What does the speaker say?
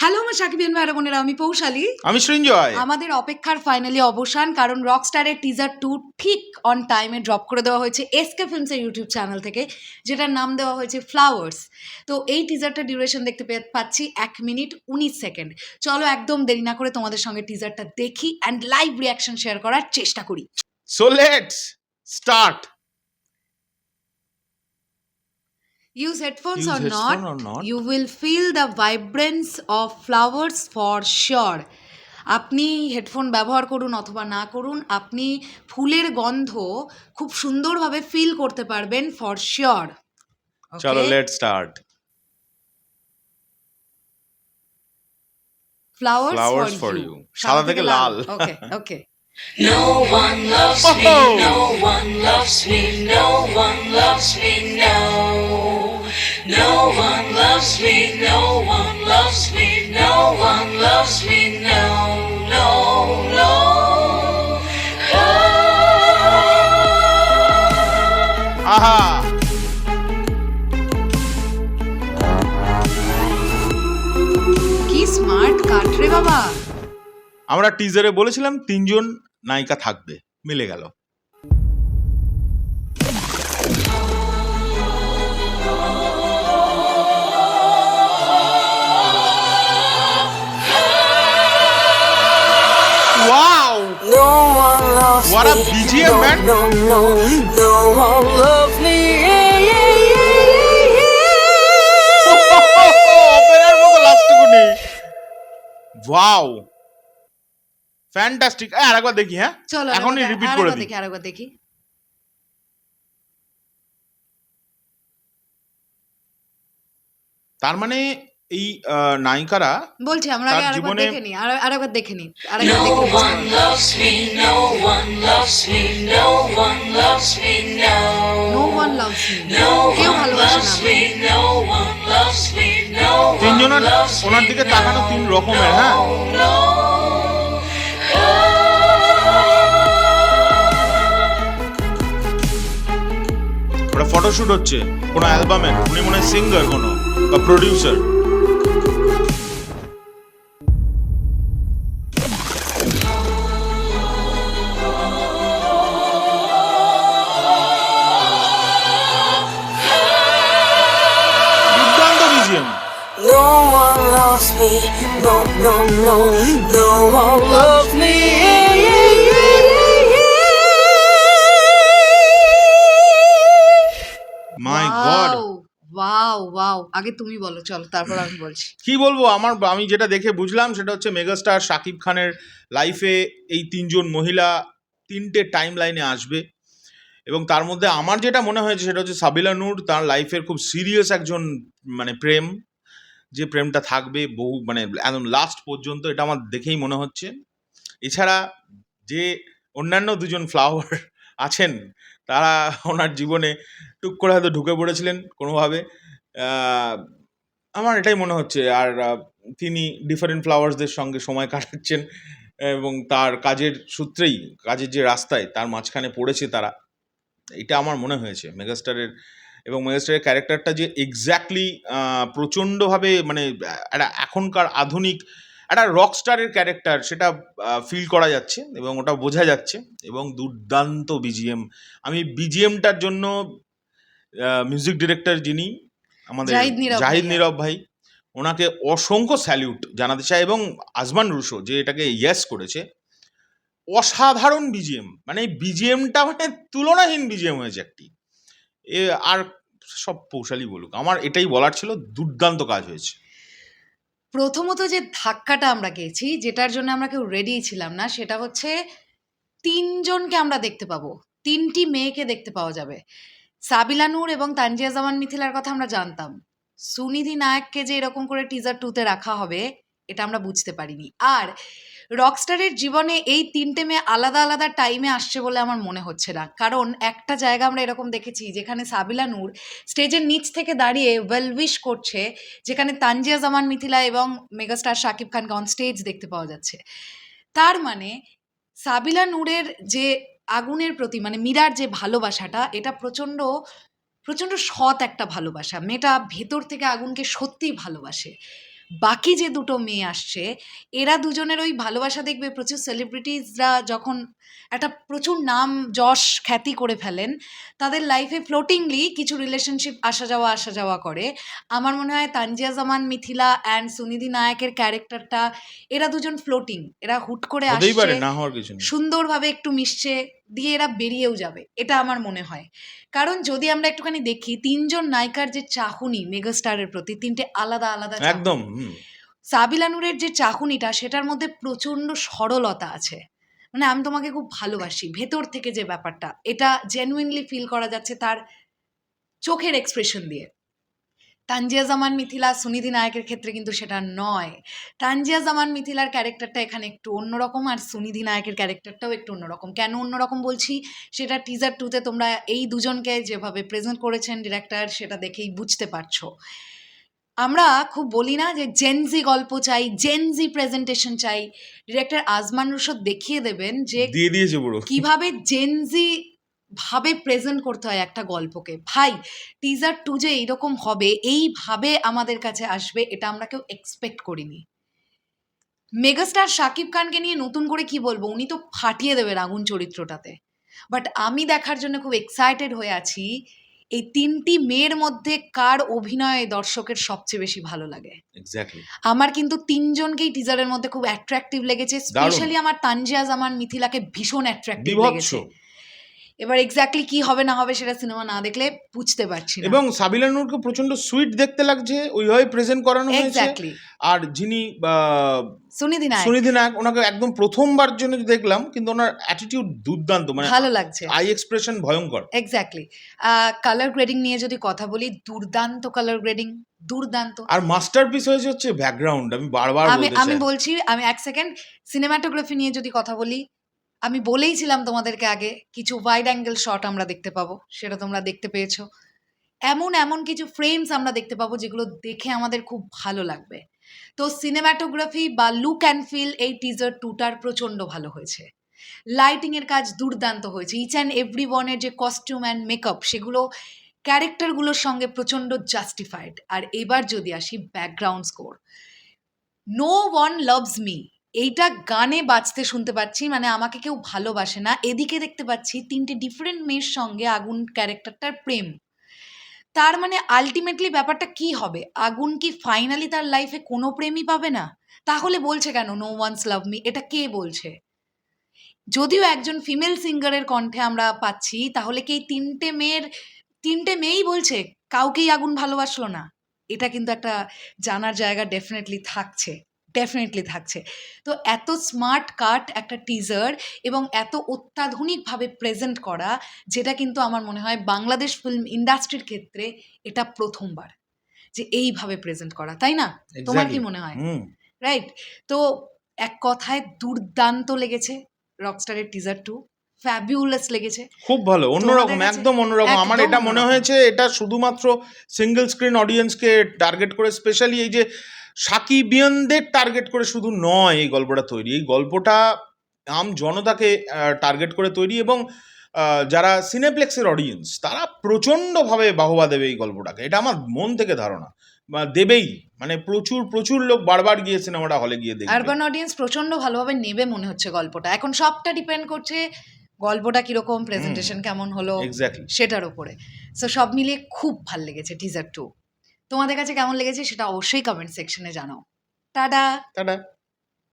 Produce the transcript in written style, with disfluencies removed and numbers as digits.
Hello আমার সাকিবিয়ান ভাইরা বোনেরা, আমি পৌশালী, আমি সৃঞ্জয়। আমাদের অপেক্ষার ফাইনালি অবসান, কারণ রকস্টারের টিজার 2 ঠিক অন টাইমে ড্রপ করে দেওয়া হয়েছে এসকে ফিল্মসের ইউটিউব চ্যানেল থেকে, যেটার নাম দেওয়া হয়েছে ফ্লাওয়ার্স। তো এই টিজারটা ডিউরেশন দেখতে পাচ্ছি 1 মিনিট 19 সেকেন্ড। চলো একদম দেরি না করে তোমাদের সঙ্গে টিজারটা দেখি অ্যান্ড লাইভ রিয়াকশন শেয়ার করার চেষ্টা করি। So let's start. Use headphones Use or headphone not, or not. you will feel the vibrance of flowers for sure. আপনি হেডফোন ব্যবহার করুন অথবা না করুন, আপনি ফুলের গন্ধ খুব সুন্দরভাবে ফিল করতে পারবেন ফর শিওর। চলো let's start. Flowers for you, সাদা থেকে লাল। ওকে ওকে। No one loves me, no one loves me, no one loves me, no. No one loves me, no one loves me, no one loves me, no, no, no. আহা, কি smart কাট রে বাবা। আমরা টিজারে বলেছিলাম 3জন নায়িকা থাকবে, মিলে গেল। Wow! No one loves What a me, BGM, no, man. no, no, no one loves me, yeah, yeah, yeah, yeah. অপেরার মতো লাস্টটুকুনি। Wow, fantastic. আরেকবার দেখি। হ্যাঁ, চলো এখনই রিপিট করে দিই। আরেকবার দেখি। তার মানে এই নায়িকারা বলছি আমরা তার আরেকবার জীবনে- দেখে নি, আরেকবার দেখে নি, No one loves me, no one loves me, no one loves me, no. No one loves me, No কেউ one ভালোবাসে loves না me, no one loves me, no one তিনজনের loves me, ওনার দিকে তাকানো 3 রকমের। হ্যাঁ, no. ওটা ফটোশুট হচ্ছে কোনো অ্যালবামের। উনি মনে হয় সিঙ্গার কোনো বা প্রডিউসার। দুর্দান্ত BGM. No one loves me, no, no, no, no one loves me, yeah, yeah, yeah, yeah. মাই গড, ওয়াও। আগে তুমি বলো, চলো তারপর আমি বলছি। কি বলবো। আমি যেটা দেখে বুঝলাম সেটা হচ্ছে মেগাস্টার শাকিব খানের লাইফে এই 3জন মহিলা 3টে টাইম লাইনে আসবে, এবং তার মধ্যে আমার যেটা মনে হয়েছে সেটা হচ্ছে সাবিলা নূর তার লাইফের খুব সিরিয়াস একজন মানে প্রেম, যে প্রেমটা থাকবে বহু মানে একদম লাস্ট পর্যন্ত, এটা আমার দেখেই মনে হচ্ছে। এছাড়া যে অন্যান্য 2জন ফ্লাওয়ার আছেন তারা ওনার জীবনে টুক করে হয়তো ঢুকে পড়েছিলেন কোনোভাবে, আমার এটাই মনে হচ্ছে। আর তিনি ডিফারেন্ট ফ্লাওয়ার্সদের সঙ্গে সময় কাটাচ্ছেন, এবং তার কাজের সূত্রেই, কাজের যে রাস্তায় তার মাঝখানে পড়েছে তারা, এটা আমার মনে হয়েছে মেগাস্টারের। এবং মেগাস্টারের ক্যারেক্টারটা যে এক্স্যাক্টলি প্রচণ্ডভাবে মানে একটা এখনকার আধুনিক একটা রকস্টারের ক্যারেক্টার, সেটা ফিল করা যাচ্ছে এবং ওটা বোঝা যাচ্ছে। এবং দুর্দান্ত বিজিএম। আমি বিজিএমটার জন্য মিউজিক ডিরেক্টর যিনি আমাদের জাহিদ নীরব ভাই, ওনাকে অসংখ্য স্যালিউট জানাতে চাই। এবং আজমান রুশো যে এটাকে ইয়েস করেছে, অসাধারণ বিজিএম। মানে এই বিজিএমটা মানে তুলনাহীন বিজিএম হয়েছে একটি। আর সব পৌশালী বলুক, আমার এটাই বলার ছিল, দুর্দান্ত কাজ হয়েছে। প্রথমত যে ধাক্কাটা আমরা গেছি, যেটার জন্য আমরা কেউ রেডি ছিলাম না, সেটা হচ্ছে 3জনকে আমরা দেখতে পাবো, 3টি মেয়েকে দেখতে পাওয়া যাবে। সাবিলা নূর এবং তানজিয়া জামান মিথিলার কথা আমরা জানতাম, সুনিধি নায়ককে যে এরকম করে টিজার 2তে রাখা হবে এটা আমরা বুঝতে পারিনি। আর রকস্টারের জীবনে এই 3টে মেয়ে আলাদা আলাদা টাইমে আসছে বলে আমার মনে হচ্ছে না, কারণ একটা জায়গা আমরা এরকম দেখেছি যেখানে সাবিলা নূর স্টেজের নিচ থেকে দাঁড়িয়ে ওয়েল উইশ করছে, যেখানে তানজিয়া জামান মিথিলা এবং মেগাস্টার শাকিব খানকে অন স্টেজ দেখতে পাওয়া যাচ্ছে। তার মানে সাবিলা নূরের যে আগুনের প্রতি মানে মীরার যে ভালোবাসাটা, এটা প্রচণ্ড প্রচণ্ড সৎ একটা ভালোবাসা। মেয়েটা ভেতর থেকে আগুনকে সত্যিই ভালোবাসে। বাকি যে দুটো মেয়ে আসছে এরা দুজনের ওই ভালোবাসা দেখবে প্রচুর সেলিব্রিটিজরা যখন একটা প্রচুর নাম যশ খ্যাতি করে ফেলেন তাদের লাইফে ফ্লোটিংলি কিছু রিলেশনশিপ আসা যাওয়া করে। আমার মনে হয় তানজিয়া জামান মিথিলা অ্যান্ড সুনিধি নায়কের ক্যারেক্টারটা এরা দুজন ফ্লোটিং, এরা হুট করে হতেই পারে, আসছে না হওয়ার কিছু নেই। সুন্দরভাবে একটু মিশছে দিয়ে এরা বেরিয়েও যাবে, এটা আমার মনে হয়। কারণ যদি আমরা একটুখানি দেখি তিনজন নায়িকার যে চাহনি মেগাস্টারের প্রতি, তিনটে আলাদা আলাদা চাহনি। একদম সাবিলা নূরের যে চাহনিটা সেটার মধ্যে প্রচন্ড সরলতা আছে, মানে আমি তোমাকে খুব ভালোবাসি ভেতর থেকে যে ব্যাপারটা, এটা জেনুইনলি ফিল করা যাচ্ছে তার চোখের এক্সপ্রেশন দিয়ে। তানজিয়া জামান মিথিলা সুনিধি নায়কের ক্ষেত্রে কিন্তু সেটা নয়। তানজিয়া জামান মিথিলার ক্যারেক্টারটা এখানে একটু অন্যরকম, আর সুনিধি নায়কের ক্যারেক্টারটাও একটু অন্যরকম। কেন অন্যরকম বলছি সেটা টিজার 2-তে তোমরা এই দুজনকে যেভাবে প্রেজেন্ট করেছেন ডিরেক্টর সেটা দেখেই বুঝতে পারছো। আমরা খুব বলি না যে জেনজি গল্প চাই, জেনজি প্রেজেন্টেশন চাই, ডিরেক্টর আজমান রুশদ দেখিয়ে দেবেন যে দিয়ে দিয়েছে পুরো। কিভাবে জেনজি ভাবে প্রেজেন্ট করতে হয় একটা গল্পকে। ভাই টিজার 2 যে এইরকম হবে, এইভাবে আমাদের কাছে আসবে, এটা আমরা কেউ এক্সপেক্ট করিনি। মেগাস্টার শাকিব খানকে নিয়ে নতুন করে কি বলবো, উনি তো ফাটিয়ে দেবেন আগুন চরিত্রটাতে। বাট আমি দেখার জন্য খুব এক্সাইটেড হয়ে আছি এই তিনটি মেয়ের মধ্যে কার অভিনয় দর্শকের সবচেয়ে বেশি ভালো লাগে। এক্স্যাক্টলি। আমার কিন্তু তিনজনকেই টিজারের মধ্যে খুব অ্যাট্রাকটিভ লেগেছে, স্পেশালি আমার তানজিয়া জামান মিথিলাকে ভীষণ অ্যাট্রাকটিভ বিভৎস। লেগেছে। এবার এক্স্যাক্টলি কি হবে না হবে সেটা সিনেমা না দেখলে বুঝতে পারছি না। এবং সাবিলা নূরকে প্রচন্ড সুইট দেখতে লাগছে, ওইভাবে প্রেজেন্ট করানো হয়েছে। এক্স্যাক্টলি। আর যিনি সুনিধি নায়ক সুনিধি নায়ক, ওনাকে একদম প্রথমবার জন্য দেখলাম, কিন্তু ওনার অ্যাটিটিউড দুর্দান্ত, মানে ভালো লাগছে। আই এক্সপ্রেশন ভয়ঙ্কর। এক্স্যাক্টলি। কালার গ্রেডিং নিয়ে যদি কথা বলি, দুর্দান্ত কালার গ্রেডিং, দুর্দান্ত। আর মাস্টারপিস হয়েছে হচ্ছে ব্যাকগ্রাউন্ড, আমি বারবার বলতে আমি চাই। বলছি, আমি এক সেকেন্ড সিনেমাটোগ্রাফি নিয়ে যদি কথা বলি, আমি বলেইছিলাম তোমাদেরকে আগে কিছু ওয়াইড অ্যাঙ্গেল শট আমরা দেখতে পাবো, সেটা তোমরা দেখতে পেয়েছো। এমন এমন কিছু ফ্রেমস আমরা দেখতে পাবো যেগুলো দেখে আমাদের খুব ভালো লাগবে। তো সিনেমাটোগ্রাফি বা লুক অ্যান্ড ফিল এই টিজার 2টার প্রচণ্ড ভালো হয়েছে। লাইটিংয়ের কাজ দুর্দান্ত হয়েছে। ইচ অ্যান্ড এভরি ওয়ানের যে কস্টিউম অ্যান্ড মেকআপ সেগুলো ক্যারেক্টারগুলোর সঙ্গে প্রচণ্ড জাস্টিফাইড। আর এবার যদি আসি background score, no one loves me, এইটা গানে বাজতে শুনতে পাচ্ছি, মানে আমাকে কেউ ভালোবাসে না। এদিকে দেখতে পাচ্ছি তিনটে ডিফারেন্ট মেয়ের সঙ্গে আগুন ক্যারেক্টারটার প্রেম। তার মানে আলটিমেটলি ব্যাপারটা কি হবে, আগুন কি ফাইনালি তার লাইফে কোনো প্রেমই পাবে না? তাহলে বলছে কেন নো ওয়ান্স লাভ মি, এটা কে বলছে? যদিও একজন ফিমেল সিঙ্গারের কণ্ঠে আমরা পাচ্ছি, তাহলে কি এই তিনটে মেয়েই বলছে কাউকেই আগুন ভালোবাসলো না? এটা কিন্তু একটা জানার জায়গা ডেফিনেটলি থাকছে। তো এত স্মার্ট কাট একটা টিজার এবং এত অত্যাধুনিকভাবে প্রেজেন্ট করা, যেটা কিন্তু আমার মনে হয় বাংলাদেশ ফিল্ম ইন্ডাস্ট্রির ক্ষেত্রে এটা প্রথমবার যে এইভাবে প্রেজেন্ট করা, তাই না? তোমার কি মনে হয়? রাইট। তো এক কথায় দুর্দান্ত লেগেছে রকস্টারের টিজার 2, ফ্যাবিউলাস লেগেছে। খুব ভালো, অন্যরকম, কাছে? একদম অন্যরকম। আমার একদম এটা মনে অন্যরকম। হয়েছে এটা শুধুমাত্র সিঙ্গেল স্ক্রিন অডিয়েন্সকে টার্গেট করে, স্পেশালি এই যে সাকিবিয়ানদের টার্গেট করে শুধু নয় এই গল্পটা তৈরি, এই গল্পটা আম জনতাকে টার্গেট করে তৈরি, এবং যারা সিনেপ্লেক্সের অডিয়েন্স তারা প্রচণ্ডভাবে বাহবা দেবে এই গল্পটাকে, এটা আমার মন থেকে ধারণা, বা দেবেই। মানে প্রচুর প্রচুর লোক বারবার গিয়ে সিনেমাটা হলে গিয়ে দেখবে। আরবান অডিয়েন্স প্রচন্ড ভালোভাবে নেবে মনে হচ্ছে গল্পটা। এখন সবটা ডিপেন্ড করছে গল্পটা কিরকম, প্রেজেন্টেশন কেমন হলো এক্স্যাক্টলি। সেটার উপরে। সো সব মিলিয়ে খুব ভাল লেগেছে টিজার 2। তোমাদের কাছে কেমন লেগেছে সেটা অবশ্যই কমেন্ট সেকশনে জানাও। টাটা। টাটা।